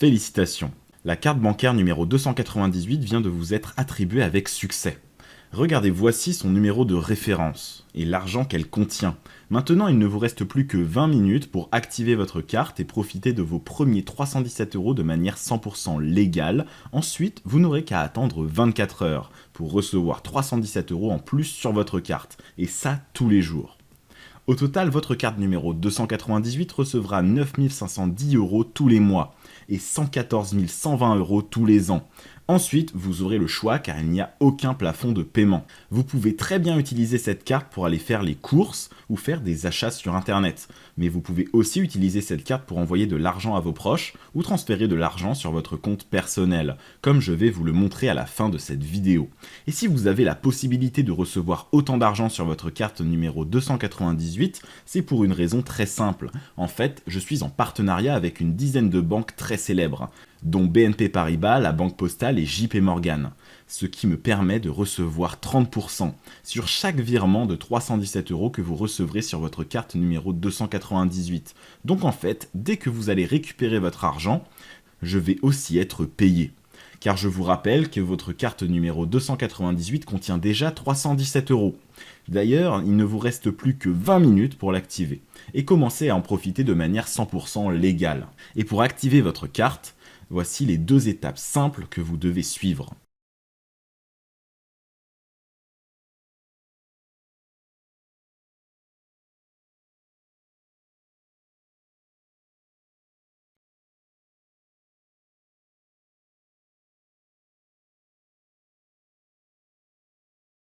Félicitations, la carte bancaire numéro 298 vient de vous être attribuée avec succès. Regardez, voici son numéro de référence et l'argent qu'elle contient. Maintenant, il ne vous reste plus que 20 minutes pour activer votre carte et profiter de vos premiers 317 € de manière 100% légale. Ensuite, vous n'aurez qu'à attendre 24 heures pour recevoir 317 € en plus sur votre carte. Et ça, tous les jours. Au total, votre carte numéro 298 recevra 9 510 € tous les mois et 114 120 € tous les ans. Ensuite, vous aurez le choix car il n'y a aucun plafond de paiement. Vous pouvez très bien utiliser cette carte pour aller faire les courses ou faire des achats sur internet. Mais vous pouvez aussi utiliser cette carte pour envoyer de l'argent à vos proches ou transférer de l'argent sur votre compte personnel, comme je vais vous le montrer à la fin de cette vidéo. Et si vous avez la possibilité de recevoir autant d'argent sur votre carte numéro 298, c'est pour une raison très simple. En fait, je suis en partenariat avec une dizaine de banques très célèbres, dont BNP Paribas, la Banque Postale et JP Morgan, ce qui me permet de recevoir 30% sur chaque virement de 317 € que vous recevrez sur votre carte numéro 298. Donc en fait, dès que vous allez récupérer votre argent, je vais aussi être payé. Car je vous rappelle que votre carte numéro 298 contient déjà 317 €. D'ailleurs, il ne vous reste plus que 20 minutes pour l'activer et commencer à en profiter de manière 100% légale. Et pour activer votre carte, voici les 2 étapes simples que vous devez suivre.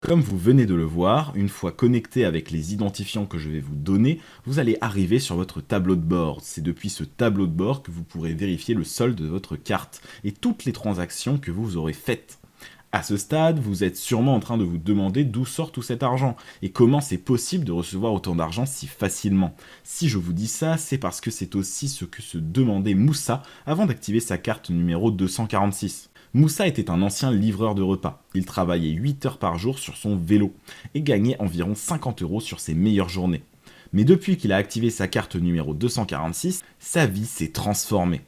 Comme vous venez de le voir, une fois connecté avec les identifiants que je vais vous donner, vous allez arriver sur votre tableau de bord. C'est depuis ce tableau de bord que vous pourrez vérifier le solde de votre carte et toutes les transactions que vous aurez faites. À ce stade, vous êtes sûrement en train de vous demander d'où sort tout cet argent et comment c'est possible de recevoir autant d'argent si facilement. Si je vous dis ça, c'est parce que c'est aussi ce que se demandait Moussa avant d'activer sa carte numéro 246. Moussa était un ancien livreur de repas. Il travaillait 8 heures par jour sur son vélo et gagnait environ 50 € sur ses meilleures journées. Mais depuis qu'il a activé sa carte numéro 246, sa vie s'est transformée.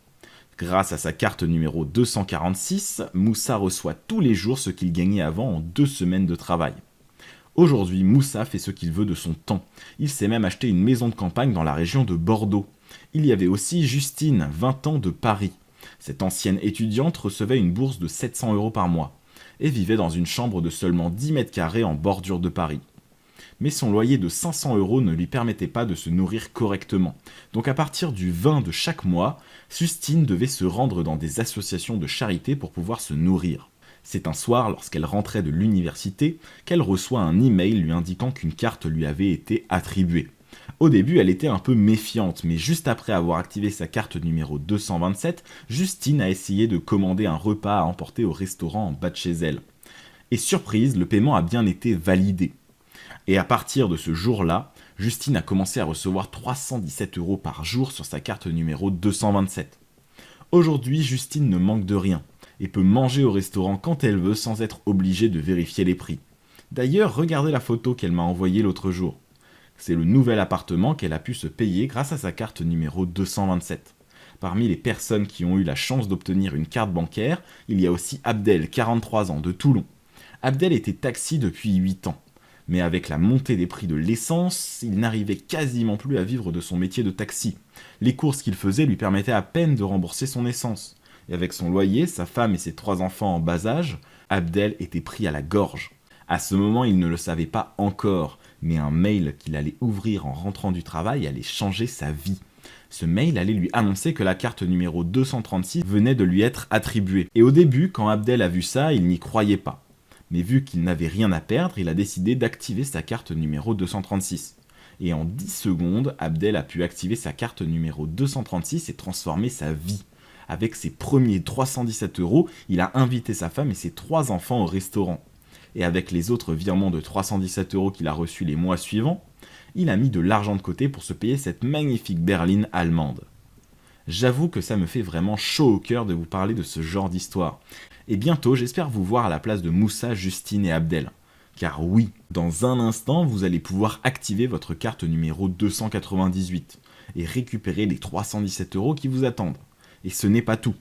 Grâce à sa carte numéro 246, Moussa reçoit tous les jours ce qu'il gagnait avant en 2 semaines de travail. Aujourd'hui, Moussa fait ce qu'il veut de son temps. Il s'est même acheté une maison de campagne dans la région de Bordeaux. Il y avait aussi Justine, 20 ans, de Paris. Cette ancienne étudiante recevait une bourse de 700 € par mois et vivait dans une chambre de seulement 10 mètres carrés en bordure de Paris. Mais son loyer de 500 € ne lui permettait pas de se nourrir correctement. Donc à partir du 20 de chaque mois, Justine devait se rendre dans des associations de charité pour pouvoir se nourrir. C'est un soir, lorsqu'elle rentrait de l'université, qu'elle reçoit un email lui indiquant qu'une carte lui avait été attribuée. Au début, elle était un peu méfiante, mais juste après avoir activé sa carte numéro 227, Justine a essayé de commander un repas à emporter au restaurant en bas de chez elle. Et surprise, le paiement a bien été validé. Et à partir de ce jour-là, Justine a commencé à recevoir 317 € par jour sur sa carte numéro 227. Aujourd'hui, Justine ne manque de rien et peut manger au restaurant quand elle veut sans être obligée de vérifier les prix. D'ailleurs, regardez la photo qu'elle m'a envoyée l'autre jour. C'est le nouvel appartement qu'elle a pu se payer grâce à sa carte numéro 227. Parmi les personnes qui ont eu la chance d'obtenir une carte bancaire, il y a aussi Abdel, 43 ans, de Toulon. Abdel était taxi depuis 8 ans. Mais avec la montée des prix de l'essence, il n'arrivait quasiment plus à vivre de son métier de taxi. Les courses qu'il faisait lui permettaient à peine de rembourser son essence. Et avec son loyer, sa femme et ses 3 enfants en bas âge, Abdel était pris à la gorge. À ce moment, il ne le savait pas encore, mais un mail qu'il allait ouvrir en rentrant du travail allait changer sa vie. Ce mail allait lui annoncer que la carte numéro 236 venait de lui être attribuée. Et au début, quand Abdel a vu ça, il n'y croyait pas. Mais vu qu'il n'avait rien à perdre, il a décidé d'activer sa carte numéro 236. Et en 10 secondes, Abdel a pu activer sa carte numéro 236 et transformer sa vie. Avec ses premiers 317 €, il a invité sa femme et ses 3 enfants au restaurant. Et avec les autres virements de 317 € qu'il a reçus les mois suivants, il a mis de l'argent de côté pour se payer cette magnifique berline allemande. J'avoue que ça me fait vraiment chaud au cœur de vous parler de ce genre d'histoire. Et bientôt, j'espère vous voir à la place de Moussa, Justine et Abdel. Car oui, dans un instant, vous allez pouvoir activer votre carte numéro 298 et récupérer les 317 € qui vous attendent. Et ce n'est pas tout.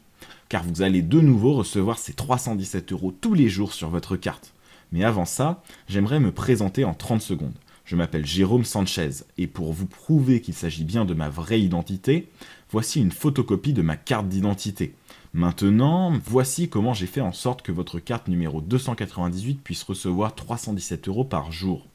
car vous allez de nouveau recevoir ces 317 € tous les jours sur votre carte. Mais avant ça, j'aimerais me présenter en 30 secondes. Je m'appelle Jérôme Sanchez, et pour vous prouver qu'il s'agit bien de ma vraie identité, voici une photocopie de ma carte d'identité. Maintenant, voici comment j'ai fait en sorte que votre carte numéro 298 puisse recevoir 317 € par jour.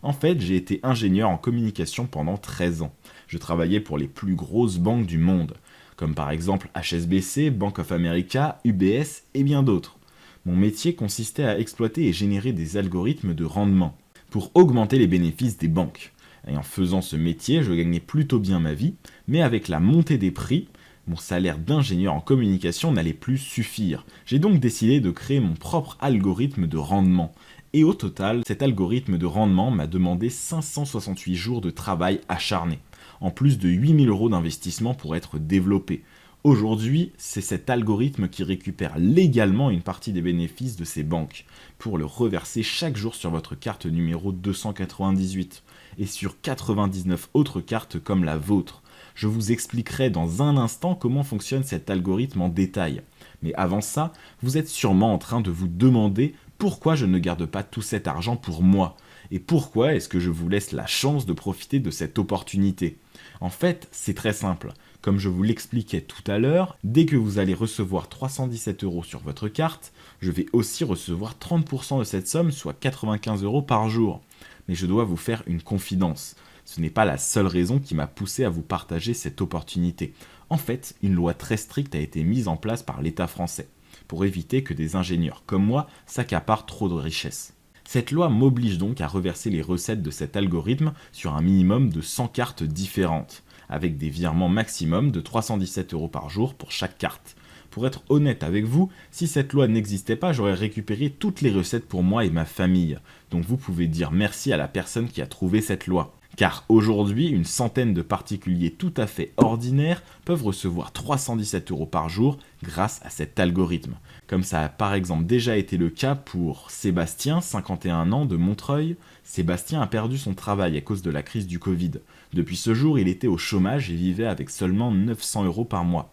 En fait, j'ai été ingénieur en communication pendant 13 ans. Je travaillais pour les plus grosses banques du monde, comme par exemple HSBC, Bank of America, UBS et bien d'autres. Mon métier consistait à exploiter et générer des algorithmes de rendement pour augmenter les bénéfices des banques. Et en faisant ce métier, je gagnais plutôt bien ma vie, mais avec la montée des prix, mon salaire d'ingénieur en communication n'allait plus suffire. J'ai donc décidé de créer mon propre algorithme de rendement. Et au total, cet algorithme de rendement m'a demandé 568 jours de travail acharné, en plus de 8 000 € d'investissement pour être développé. Aujourd'hui, c'est cet algorithme qui récupère légalement une partie des bénéfices de ces banques, pour le reverser chaque jour sur votre carte numéro 298, et sur 99 autres cartes comme la vôtre. Je vous expliquerai dans un instant comment fonctionne cet algorithme en détail. Mais avant ça, vous êtes sûrement en train de vous demander pourquoi je ne garde pas tout cet argent pour moi, et pourquoi est-ce que je vous laisse la chance de profiter de cette opportunité. En fait, c'est très simple. Comme je vous l'expliquais tout à l'heure, dès que vous allez recevoir 317 € sur votre carte, je vais aussi recevoir 30% de cette somme, soit 95 € par jour. Mais je dois vous faire une confidence. Ce n'est pas la seule raison qui m'a poussé à vous partager cette opportunité. En fait, une loi très stricte a été mise en place par l'État français, pour éviter que des ingénieurs comme moi s'accaparent trop de richesses. Cette loi m'oblige donc à reverser les recettes de cet algorithme sur un minimum de 100 cartes différentes, avec des virements maximum de 317 € par jour pour chaque carte. Pour être honnête avec vous, si cette loi n'existait pas, j'aurais récupéré toutes les recettes pour moi et ma famille. Donc vous pouvez dire merci à la personne qui a trouvé cette loi. Car aujourd'hui, une centaine de particuliers tout à fait ordinaires peuvent recevoir 317 € par jour grâce à cet algorithme. Comme ça a par exemple déjà été le cas pour Sébastien, 51 ans, de Montreuil. Sébastien a perdu son travail à cause de la crise du Covid. Depuis ce jour, il était au chômage et vivait avec seulement 900 € par mois.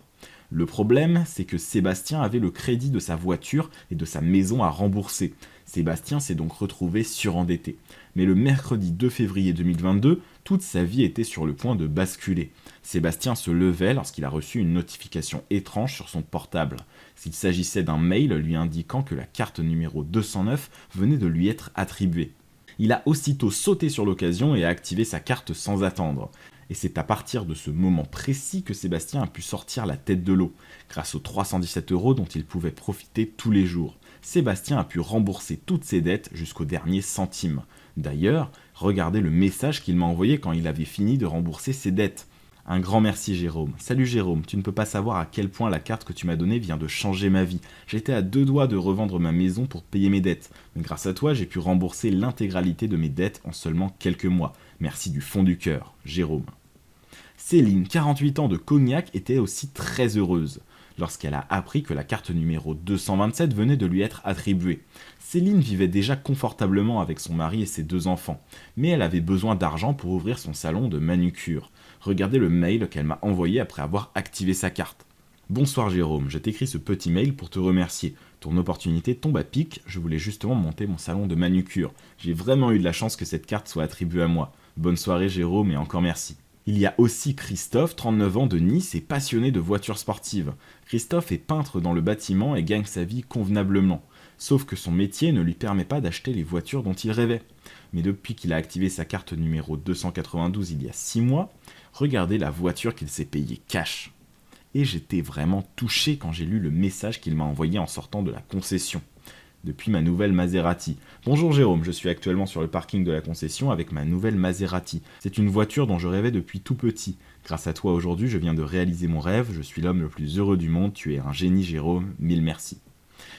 Le problème, c'est que Sébastien avait le crédit de sa voiture et de sa maison à rembourser. Sébastien s'est donc retrouvé surendetté. Mais le mercredi 2 février 2022, toute sa vie était sur le point de basculer. Sébastien se levait lorsqu'il a reçu une notification étrange sur son portable. S'il s'agissait d'un mail lui indiquant que la carte numéro 209 venait de lui être attribuée. Il a aussitôt sauté sur l'occasion et a activé sa carte sans attendre. Et c'est à partir de ce moment précis que Sébastien a pu sortir la tête de l'eau, grâce aux 317 € dont il pouvait profiter tous les jours. Sébastien a pu rembourser toutes ses dettes jusqu'au dernier centime. D'ailleurs, regardez le message qu'il m'a envoyé quand il avait fini de rembourser ses dettes. Un grand merci Jérôme. Salut Jérôme, tu ne peux pas savoir à quel point la carte que tu m'as donnée vient de changer ma vie. J'étais à 2 doigts de revendre ma maison pour payer mes dettes. Mais grâce à toi, j'ai pu rembourser l'intégralité de mes dettes en seulement quelques mois. Merci du fond du cœur, Jérôme. Céline, 48 ans, de Cognac, était aussi très heureuse lorsqu'elle a appris que la carte numéro 227 venait de lui être attribuée. Céline vivait déjà confortablement avec son mari et ses 2 enfants, mais elle avait besoin d'argent pour ouvrir son salon de manucure. Regardez le mail qu'elle m'a envoyé après avoir activé sa carte. Bonsoir Jérôme, je t'écris ce petit mail pour te remercier. Ton opportunité tombe à pic, je voulais justement monter mon salon de manucure. J'ai vraiment eu de la chance que cette carte soit attribuée à moi. Bonne soirée Jérôme et encore merci. Il y a aussi Christophe, 39 ans, de Nice et passionné de voitures sportives. Christophe est peintre dans le bâtiment et gagne sa vie convenablement. Sauf que son métier ne lui permet pas d'acheter les voitures dont il rêvait. Mais depuis qu'il a activé sa carte numéro 292 il y a 6 mois, regardez la voiture qu'il s'est payée cash. Et j'étais vraiment touché quand j'ai lu le message qu'il m'a envoyé en sortant de la concession. Depuis ma nouvelle Maserati. Bonjour Jérôme, je suis actuellement sur le parking de la concession avec ma nouvelle Maserati. C'est une voiture dont je rêvais depuis tout petit. Grâce à toi aujourd'hui, je viens de réaliser mon rêve, je suis l'homme le plus heureux du monde, tu es un génie Jérôme, mille merci.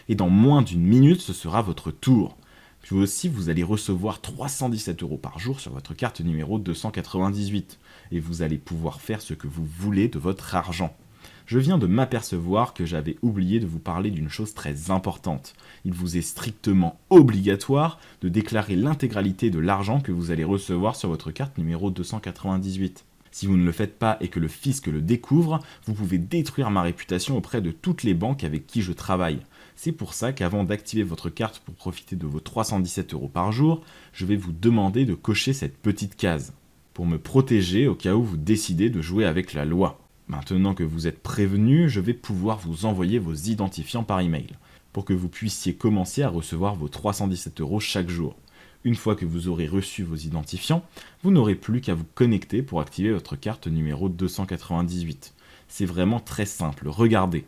Et dans moins d'une minute, ce sera votre tour. Puis aussi, vous allez recevoir 317 € par jour sur votre carte numéro 298. Et vous allez pouvoir faire ce que vous voulez de votre argent. Je viens de m'apercevoir que j'avais oublié de vous parler d'une chose très importante. Il vous est strictement obligatoire de déclarer l'intégralité de l'argent que vous allez recevoir sur votre carte numéro 298. Si vous ne le faites pas et que le fisc le découvre, vous pouvez détruire ma réputation auprès de toutes les banques avec qui je travaille. C'est pour ça qu'avant d'activer votre carte pour profiter de vos 317 € par jour, je vais vous demander de cocher cette petite case, pour me protéger au cas où vous décidez de jouer avec la loi. Maintenant que vous êtes prévenu, je vais pouvoir vous envoyer vos identifiants par email, pour que vous puissiez commencer à recevoir vos 317 € chaque jour. Une fois que vous aurez reçu vos identifiants, vous n'aurez plus qu'à vous connecter pour activer votre carte numéro 298. C'est vraiment très simple, regardez.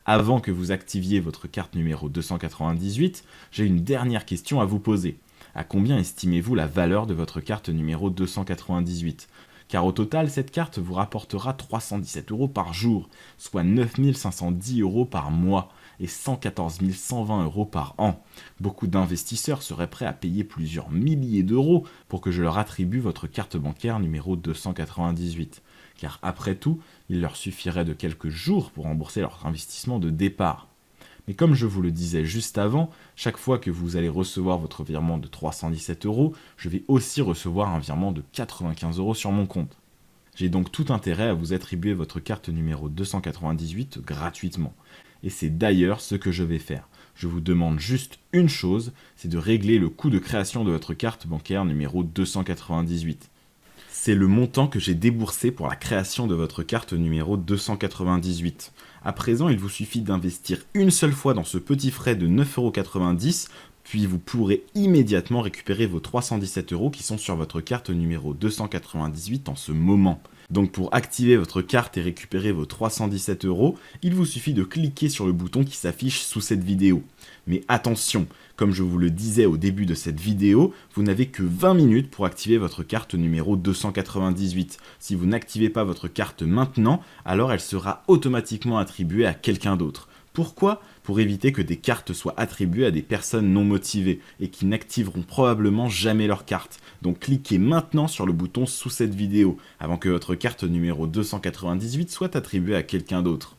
Avant que vous activiez votre carte numéro 298, j'ai une dernière question à vous poser. À combien estimez-vous la valeur de votre carte numéro 298 ? Car au total, cette carte vous rapportera 317 € par jour, soit 9 510 € par mois et 114 120 € par an. Beaucoup d'investisseurs seraient prêts à payer plusieurs milliers d'euros pour que je leur attribue votre carte bancaire numéro 298. Car après tout, il leur suffirait de quelques jours pour rembourser leur investissement de départ. Mais comme je vous le disais juste avant, chaque fois que vous allez recevoir votre virement de 317 €, je vais aussi recevoir un virement de 95 € sur mon compte. J'ai donc tout intérêt à vous attribuer votre carte numéro 298 gratuitement. Et c'est d'ailleurs ce que je vais faire. Je vous demande juste une chose, c'est de régler le coût de création de votre carte bancaire numéro 298. C'est le montant que j'ai déboursé pour la création de votre carte numéro 298. À présent, il vous suffit d'investir une seule fois dans ce petit frais de 9,90 €, puis vous pourrez immédiatement récupérer vos 317 € qui sont sur votre carte numéro 298 en ce moment. Donc pour activer votre carte et récupérer vos 317 €, il vous suffit de cliquer sur le bouton qui s'affiche sous cette vidéo. Mais attention, comme je vous le disais au début de cette vidéo, vous n'avez que 20 minutes pour activer votre carte numéro 298. Si vous n'activez pas votre carte maintenant, alors elle sera automatiquement attribuée à quelqu'un d'autre. Pourquoi ? Pour éviter que des cartes soient attribuées à des personnes non motivées et qui n'activeront probablement jamais leur carte. Donc cliquez maintenant sur le bouton sous cette vidéo avant que votre carte numéro 298 soit attribuée à quelqu'un d'autre.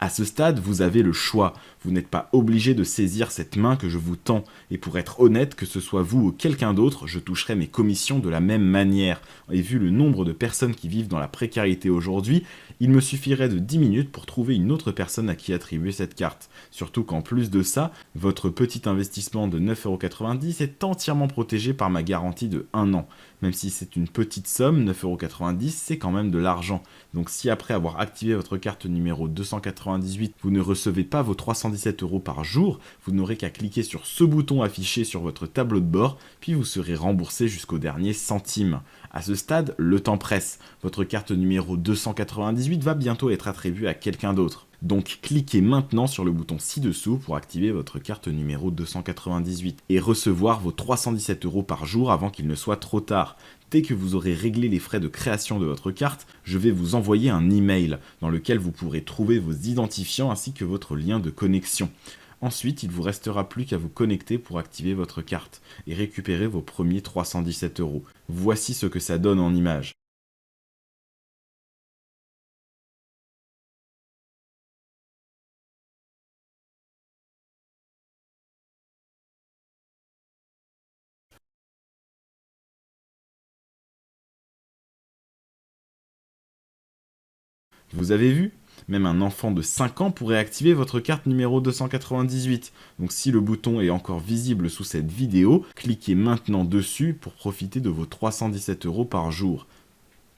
À ce stade, vous avez le choix. Vous n'êtes pas obligé de saisir cette main que je vous tends. Et pour être honnête, que ce soit vous ou quelqu'un d'autre, je toucherai mes commissions de la même manière. Et vu le nombre de personnes qui vivent dans la précarité aujourd'hui, il me suffirait de 10 minutes pour trouver une autre personne à qui attribuer cette carte. Surtout qu'en plus de ça, votre petit investissement de 9,90 € est entièrement protégé par ma garantie de 1 an. Même si c'est une petite somme, 9,90 €, c'est quand même de l'argent. Donc si après avoir activé votre carte numéro 298, vous ne recevez pas vos 317 € par jour, vous n'aurez qu'à cliquer sur ce bouton affiché sur votre tableau de bord, puis vous serez remboursé jusqu'au dernier centime. À ce stade, le temps presse. Votre carte numéro 298 va bientôt être attribuée à quelqu'un d'autre. Donc cliquez maintenant sur le bouton ci-dessous pour activer votre carte numéro 298 et recevoir vos 317 € par jour avant qu'il ne soit trop tard. Dès que vous aurez réglé les frais de création de votre carte, je vais vous envoyer un email dans lequel vous pourrez trouver vos identifiants ainsi que votre lien de connexion. Ensuite, il ne vous restera plus qu'à vous connecter pour activer votre carte et récupérer vos premiers 317 €. Voici ce que ça donne en images. Vous avez vu ? Même un enfant de 5 ans pourrait activer votre carte numéro 298. Donc si le bouton est encore visible sous cette vidéo, cliquez maintenant dessus pour profiter de vos 317 € par jour.